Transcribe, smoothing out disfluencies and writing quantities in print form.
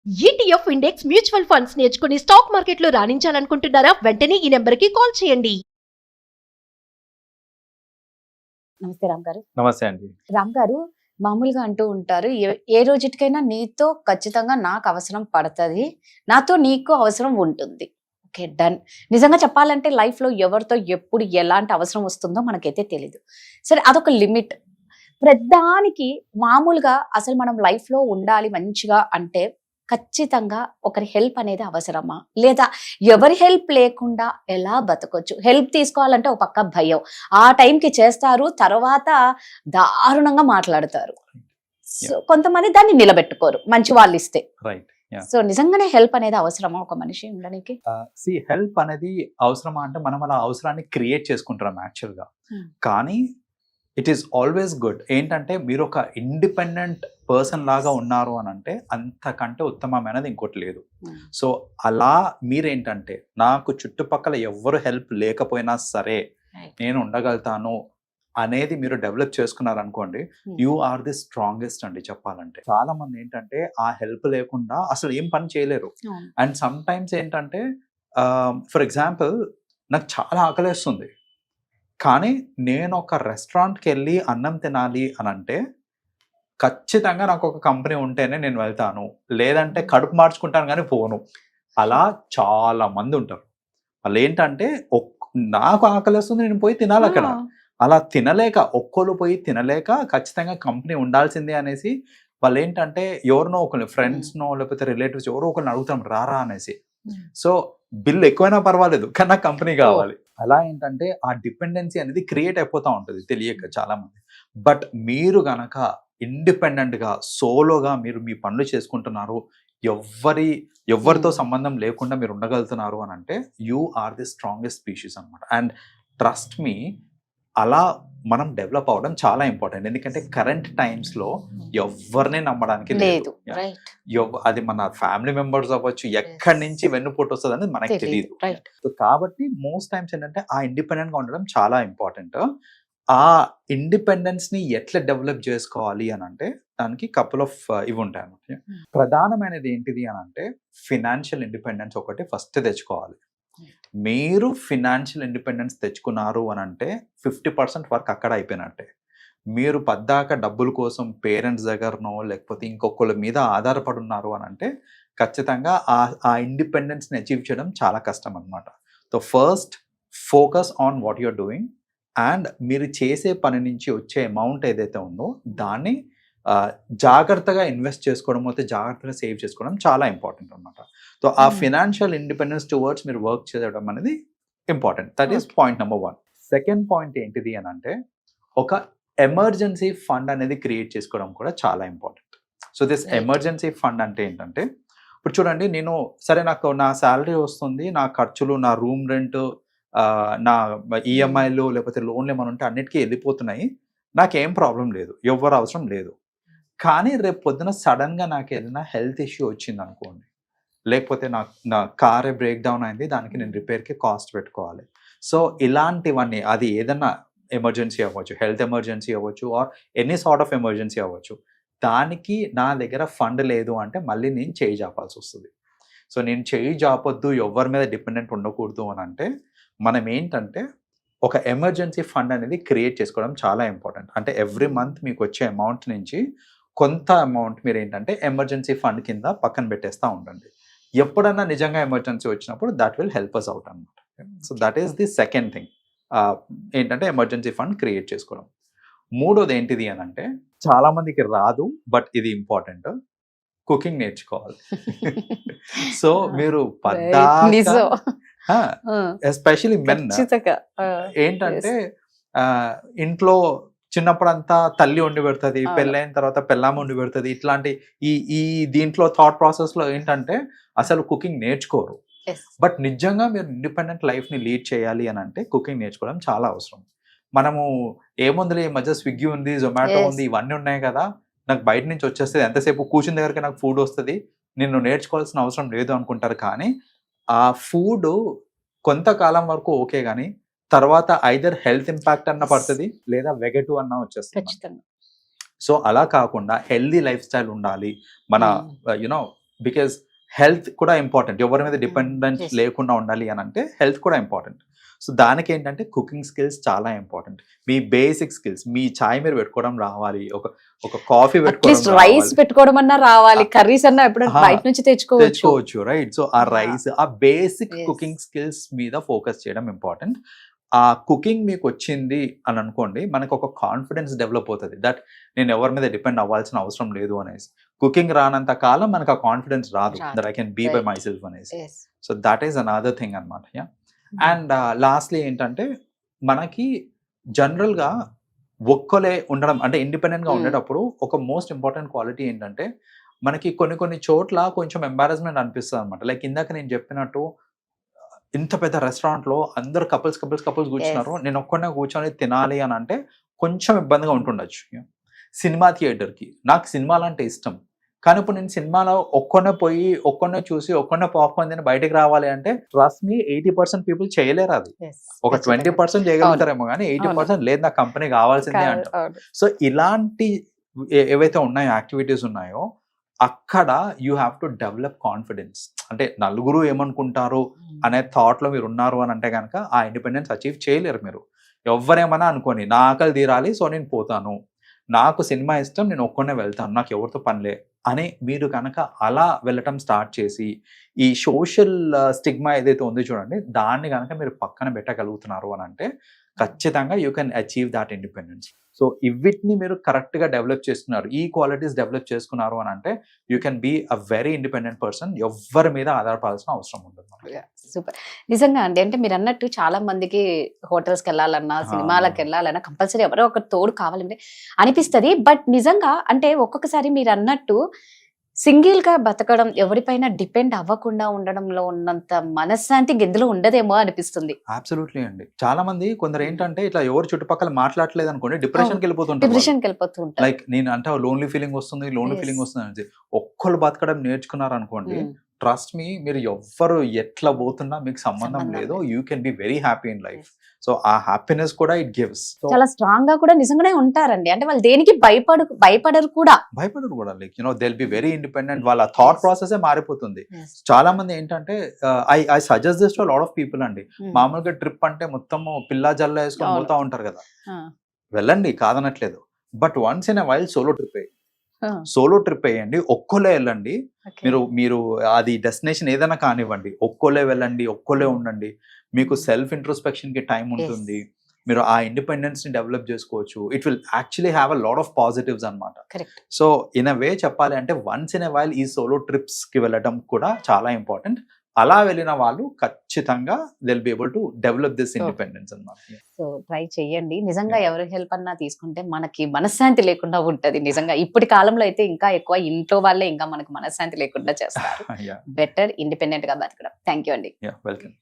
ETF index mutual funds నేర్చుకుని stock మార్కెట్లో రాణించాలనుకుంటున్నారా? వెంటనే ఈ నెంబర్కి కాల్ చేయండి. నమస్తే రామ్ గారు. నమస్తే అండి. రామ్ గారు మామూలుగా అంటూ ఉంటారు, ఏ రోజుటికైనా నీతో ఖచ్చితంగా నాకు అవసరం పడుతుంది, నాతో నీకు అవసరం ఉంటుంది. Okay, done. నిజంగా చెప్పాలంటే లైఫ్ లో ఎవరితో ఎప్పుడు ఎలాంటి అవసరం వస్తుందో మనకైతే తెలీదు. సరే, అదొక లిమిట్. ప్రధానికి మామూలుగా అసలు మనం లైఫ్ లో ఉండాలి మంచిగా అంటే ఖచ్చితంగా ఒకరి హెల్ప్ అనేది అవసరమా, లేదా ఎవరి హెల్ప్ లేకుండా ఎలా బతకొచ్చు? హెల్ప్ తీసుకోవాలంటే ఒక పక్క భయం, ఆ టైంకి చేస్తారు, తర్వాత దారుణంగా మాట్లాడతారు. సో కొంతమంది దాన్ని నిలబెట్టుకోరు మంచి వాళ్ళు ఇస్తే. రైట్. సో నిజంగానే హెల్ప్ అనేది అవసరమా ఒక మనిషి ఉండడానికి? హెల్ప్ అనేది అవసరమా అంటే మనం అలా అవసరాన్ని క్రియేట్ చేసుకుంటాం యాక్చువల్గా. కానీ ఇట్ ఈస్ ఆల్వేస్ గుడ్ ఏంటంటే మీరు ఒక ఇండిపెండెంట్ పర్సన్ లాగా ఉన్నారు అని అంటే అంతకంటే ఉత్తమమైనది ఇంకోటి లేదు. సో అలా మీరేంటంటే నాకు చుట్టుపక్కల ఎవరు హెల్ప్ లేకపోయినా సరే నేను ఉండగలుగుతాను అనేది మీరు డెవలప్ చేసుకున్నారనుకోండి, యూ ఆర్ ది స్ట్రాంగెస్ట్ అండి చెప్పాలంటే. చాలా మంది ఏంటంటే ఆ హెల్ప్ లేకుండా అసలు ఏం పని చేయలేరు. అండ్ సమ్ టైమ్స్ ఏంటంటే ఫర్ ఎగ్జాంపుల్ నాకు చాలా ఆకలేస్తుంది, కానీ నేను ఒక రెస్టారెంట్కి వెళ్ళి అన్నం తినాలి అని అంటే ఖచ్చితంగా నాకు ఒక కంపెనీ ఉంటేనే నేను వెళ్తాను, లేదంటే కడుపు మార్చుకుంటాను కానీ పోను. అలా చాలా మంది ఉంటారు. వాళ్ళు ఏంటంటే నాకు ఆకలిస్తుంది నేను పోయి తినాలి అక్కడ. అలా తినలేక ఒక్కరు పోయి తినలేక ఖచ్చితంగా కంపెనీ ఉండాల్సిందే అనేసి వాళ్ళు ఏంటంటే ఎవరినో ఒకరిని ఫ్రెండ్స్నో లేకపోతే రిలేటివ్స్ ఎవరో ఒకరిని అడుగుతాం రారా అనేసి. సో బిల్ ఎక్కువైనా పర్వాలేదు కానీ నాకు కంపెనీ కావాలి. అలా ఏంటంటే ఆ డిపెండెన్సీ అనేది క్రియేట్ అయిపోతూ ఉంటుంది తెలియక చాలా మంది. బట్ మీరు గనక ఇండిపెండెంట్గా సోలోగా మీరు మీ పనులు చేసుకుంటున్నారు, ఎవరితో సంబంధం లేకుండా మీరు ఉండగలుగుతున్నారు అని అంటే you are the strongest species అనమాట. అండ్ ట్రస్ట్ మీ, అలా మనం డెవలప్ అవ్వడం చాలా ఇంపార్టెంట్. ఎందుకంటే కరెంట్ టైమ్స్లో ఎవరిని నమ్మడానికి లేదు. అది మన ఫ్యామిలీ మెంబర్స్ అవ్వచ్చు, ఎక్కడి నుంచి వెన్నుపోటు వస్తుంది అనేది మనకి తెలియదు. కాబట్టి మోస్ట్ టైమ్స్ ఏంటంటే ఆ ఇండిపెండెంట్గా ఉండడం చాలా ఇంపార్టెంట్. ఆ ఇండిపెండెన్స్ ని ఎట్లా డెవలప్ చేసుకోవాలి అని అంటే దానికి కపుల్ ఆఫ్ ఇవి ఉంటాయి అన్నమాట. ప్రధానమైనది ఏంటిది అని అంటే ఫినాన్షియల్ ఇండిపెండెన్స్ ఒకటి ఫస్ట్ తెచ్చుకోవాలి. మీరు ఫినాన్షియల్ ఇండిపెండెన్స్ తెచ్చుకున్నారు అని అంటే 50% వర్క్ అక్కడ అయిపోయినట్టే. మీరు పద్దాక డబ్బుల కోసం పేరెంట్స్ దగ్గరనో లేకపోతే ఇంకొకళ్ళ మీద ఆధారపడి ఉన్నారు అని అంటే ఖచ్చితంగా ఆ ఇండిపెండెన్స్ని అచీవ్ చేయడం చాలా కష్టం అనమాట. So first focus on what you're doing, and మీరు చేసే పని నుంచి వచ్చే అమౌంట్ ఏదైతే ఉందో దాన్ని జాగ్రత్తగా ఇన్వెస్ట్ చేసుకోవడం, అయితే జాగ్రత్తగా సేవ్ చేసుకోవడం చాలా ఇంపార్టెంట్ అనమాట. సో ఆ ఫినాన్షియల్ ఇండిపెండెన్స్ టువర్డ్స్ మీరు వర్క్ చేయడం అనేది important. That is point number 1. Second point ఏంటిది అని అంటే ఒక ఎమర్జెన్సీ ఫండ్ అనేది క్రియేట్ చేసుకోవడం కూడా చాలా important. So this emergency fund అంటే ఏంటంటే ఇప్పుడు చూడండి, నేను సరే నాకు నా శాలరీ వస్తుంది, నా ఖర్చులు, నా రూమ్ రెంట్, నా ఈఎంఐలు లేకపోతే లోన్లు ఏమైనా ఉంటే అన్నిటికీ వెళ్ళిపోతున్నాయి, నాకేం ప్రాబ్లం లేదు, ఎవరు అవసరం లేదు. కానీ రేపు పొద్దున సడన్గా నాకు ఏదైనా హెల్త్ ఇష్యూ వచ్చింది అనుకోండి, లేకపోతే నా కారే బ్రేక్ డౌన్ అయింది, దానికి నేను రిపేర్కి కాస్ట్ పెట్టుకోవాలి. సో ఇలాంటివన్నీ, అది ఏదైనా ఎమర్జెన్సీ అవ్వచ్చు, హెల్త్ ఎమర్జెన్సీ అవ్వచ్చు, or any sort of emergency అవ్వచ్చు, దానికి నా దగ్గర ఫండ్ లేదు అంటే మళ్ళీ నేను చేయి జాపాల్సి వస్తుంది. సో నేను చేయి జాపొద్దు, ఎవరి మీద డిపెండెంట్ ఉండకూడదు అని అంటే మనం ఏంటంటే ఒక ఎమర్జెన్సీ ఫండ్ అనేది క్రియేట్ చేసుకోవడం చాలా ఇంపార్టెంట్. అంటే ఎవ్రీ మంత్ మీకు వచ్చే అమౌంట్ నుంచి కొంత అమౌంట్ మీరు ఏంటంటే ఎమర్జెన్సీ ఫండ్ కింద పక్కన పెట్టేస్తూ ఉండండి. ఎప్పుడన్నా నిజంగా ఎమర్జెన్సీ వచ్చినప్పుడు that will help us out అనమాట. So that is the second thing, ఏంటంటే ఎమర్జెన్సీ ఫండ్ క్రియేట్ చేసుకోవడం. మూడోది ఏంటిది అని అంటే చాలా మందికి రాదు, బట్ ఇది ఇంపార్టెంట్, కుకింగ్ నేర్చుకోవాలి. సో మీరు ఎస్పెషలీ మెన్ ఏంటంటే ఇంట్లో చిన్నప్పుడంతా తల్లి వండి పెడుతుంది, పెళ్ళైన తర్వాత పెళ్ళామ వండి పెడుతుంది, ఇట్లాంటి ఈ దీంట్లో థాట్ ప్రాసెస్లో ఏంటంటే అసలు కుకింగ్ నేర్చుకోరు. బట్ నిజంగా మీరు ఇండిపెండెంట్ లైఫ్ని లీడ్ చేయాలి అని అంటే కుకింగ్ నేర్చుకోవడం చాలా అవసరం. మనము ఏముంది, ఈ మధ్య స్విగ్గీ ఉంది, జొమాటో ఉంది, ఇవన్నీ ఉన్నాయి కదా, నాకు బయట నుంచి వచ్చేస్తుంది, ఎంతసేపు కూర్చుని దగ్గరికి నాకు ఫుడ్ వస్తుంది, నిన్ను నేర్చుకోవాల్సిన అవసరం లేదు అనుకుంటారు. కానీ ఆ ఫుడ్ కొంతకాలం వరకు ఓకే, కానీ తర్వాత ఐదర్ హెల్త్ ఇంపాక్ట్ అన్న పడుతుంది, లేదా వెగటు అన్న వచ్చేస్తుంది. సో అలా కాకుండా హెల్దీ లైఫ్ స్టైల్ ఉండాలి, మన యునో బికాస్ హెల్త్ కూడా ఇంపార్టెంట్. ఎవరి మీద డిపెండెన్స్ yes. లేకుండా ఉండాలి అని అంటే హెల్త్ కూడా ఇంపార్టెంట్. సో దానికి ఏంటంటే కుకింగ్ స్కిల్స్ చాలా ఇంపార్టెంట్. మీ బేసిక్ స్కిల్స్, మీ చాయ్ మీరు పెట్టుకోవడం రావాలి, ఒక కాఫీ అట్లీస్ట్ పెట్టుకోవడం రైస్ రావాలి, పెట్టుకోవడం అన్నా రావాలి, కర్రీస్ అన్నా ఎప్పుడు బయట నుంచి తెచ్చుకోవచ్చు, రైట్? సో ఆ Ah. రైస్, ఆ బేసిక్ Yes. కుకింగ్ స్కిల్స్ మీద ఫోకస్ చేయడం ఇంపార్టెంట్. ఆ కుకింగ్ మీకు వచ్చింది అని అనుకోండి, మనకు ఒక కాన్ఫిడెన్స్ డెవలప్ అవుతుంది దట్ నేను ఎవరి మీద డిపెండ్ అవ్వాల్సిన అవసరం లేదు అనేసి. కుకింగ్ రానంత కాలం మనకు ఆ కాన్ఫిడెన్స్ రాదు రాదు. That I can be by Right. Myself అనేసి. Yes. So that is another thing అనమాట. అండ్ లాస్ట్లీ ఏంటంటే మనకి జనరల్గా ఒక్కలే ఉండడం అంటే ఇండిపెండెంట్గా Hmm. ఉండేటప్పుడు ఒక మోస్ట్ ఇంపార్టెంట్ క్వాలిటీ ఏంటంటే మనకి కొన్ని చోట్ల కొంచెం ఎంబారస్మెంట్ అనిపిస్తుంది అనమాట. లైక్ ఇందాక నేను చెప్పినట్టు ఇంత పెద్ద రెస్టారెంట్లో అందరు కపుల్స్ కూర్చున్నారు, నేను ఒక్కనే కూర్చొని తినాలి అని అంటే కొంచెం ఇబ్బందిగా ఉంటుండొచ్చు. సినిమా థియేటర్కి నాకు సినిమాలు అంటే ఇష్టం, కానీ ఇప్పుడు నేను సినిమాలో ఒక్కనే చూసి ఒక్కనే పాప్కార్న్ తిని బయటకు రావాలి అంటే ట్రస్ట్ మీ 80% పీపుల్ చేయలేరు. అది Yes. ఒక ఖచ్చితంగా. 20% చేయగలుగుతారేమో, కానీ 80% లేదు, నా కంపెనీ కావాల్సిందే కాదు, అంటారు. అవును. సో ఇలాంటి ఏవైతే ఉన్నాయో యాక్టివిటీస్ ఉన్నాయో అక్కడ you have to develop confidence. అంటే నలుగురు ఏమనుకుంటారు అనే థాట్లో మీరు ఉన్నారు అని అంటే కనుక ఆ ఇండిపెండెన్స్ అచీవ్ చేయలేరు మీరు. ఎవరేమన్నా అనుకోని నా ఆకలి తీరాలి సో నేను పోతాను, నాకు సినిమా ఇష్టం నేను ఒక్కనే వెళ్తాను, నాకు ఎవరితో పనిలే అని మీరు కనుక అలా వెళ్ళటం స్టార్ట్ చేసి ఈ సోషల్ స్టిగ్మా ఏదైతే ఉందో చూడండి, దాన్ని కనుక మీరు పక్కన పెట్టగలుగుతున్నారు అని అంటే ఖచ్చితంగా you can achieve that independence. So వీటిని మీరు కరెక్ట్గా డెవలప్ చేసుకున్నారు, ఈ క్వాలిటీస్ డెవలప్ చేసుకున్నారు అని అంటే you can be a very independent person. ఎవరి మీద ఆధారపడాల్సిన అవసరం ఉండదు. సూపర్. నిజంగా అండి, అంటే మీరు అన్నట్టు చాలా మందికి హోటల్స్కి వెళ్ళాలన్నా, సినిమాలకు వెళ్ళాలన్నా కంపల్సరీ ఎవరో ఒక తోడు కావాలంటే అనిపిస్తుంది. బట్ నిజంగా అంటే ఒక్కొక్కసారి మీరు అన్నట్టు సింగిల్ గా బతకడం, ఎవరిపైన డిపెండ్ అవ్వకుండా ఉండడంలో ఉన్నంత మనశ్శాంతి ఇందులో ఉండదేమో అనిపిస్తుంది. అబ్సల్యూట్లీ అండి. చాలా మంది కొందరు ఏంటంటే ఇట్లా ఎవరు చుట్టుపక్కల మాట్లాడలేదు అనుకోండి డిప్రెషన్కి వెళ్ళిపోతుంటారు. డిప్రెషన్కి వెళ్ళిపోతూ ఉంటారు. లైక్ నేను అంటే లోన్లీ ఫీలింగ్ వస్తుంది Yes. అనేది ఒక్కళ్ళు బతకడం నేర్చుకున్నారు అనుకోండి, ట్రస్ట్ మీ మీరు ఎవ్వరు ఎట్లా పోతున్నా మీకు సంబంధం సంబంధం లేదు, లేదు. You can be very happy in life. So ఆ హ్యాపీనెస్ కూడా ఇట్ గివ్స్. సో చాలా స్ట్రాంగ్ గా కూడా నిజంగానే ఉంటారండి. అంటే వాళ్ళు దేనికి భయపడరు కూడా. భయపడరు కూడా. Like they'll be very independent. వాళ్ళ థాట్ ప్రాసెస్ మారిపోతుంది. చాలా మంది ఏంటంటే I suggest this to lot of people అండి. మామూలుగా ట్రిప్ అంటే మొత్తం పిల్లా జల్ల వేసుకొని అవును. పోతా ఉంటారు కదా, వెళ్ళండి కాదనట్లేదు, but once in a while solo trip వేయండి, ఒక్కోలే వెళ్ళండి. మీరు అది డెస్టినేషన్ ఏదైనా కానివ్వండి, ఒక్కోలే వెళ్ళండి, ఒక్కోలే ఉండండి. మీకు సెల్ఫ్ ఇంట్రోస్పెక్షన్ కి టైం ఉంటుంది, మీరు ఆ ఇండిపెండెన్స్ ని డెవలప్ చేసుకోవచ్చు. It will actually have a lot of positives అనమాట. సో ఇన్ అ వే చెప్పాలి అంటే వన్స్ ఇన్ ఎ వైల్ ఈ సోలో ట్రిప్స్ కి వెళ్ళడం కూడా చాలా ఇంపార్టెంట్. అలా వెళ్ళిన వాళ్ళు ఖచ్చితంగా will be able to develop this independence అన్నమాట. సో ట్రై చెయ్యండి. నిజంగా ఎవరి హెల్ప్ అన్నా తీసుకుంటే మనకి మనశ్శాంతి లేకుండా ఉంటది. నిజంగా ఇప్పటి కాలంలో అయితే ఇంకా ఎక్కువ ఇంట్లో వాళ్ళే ఇంకా మనకు మనశ్శాంతి లేకుండా చేస్తారు. బెటర్ ఇండిపెండెంట్ గా బతకడం. థ్యాంక్ యూ అండి. వెల్కమ్.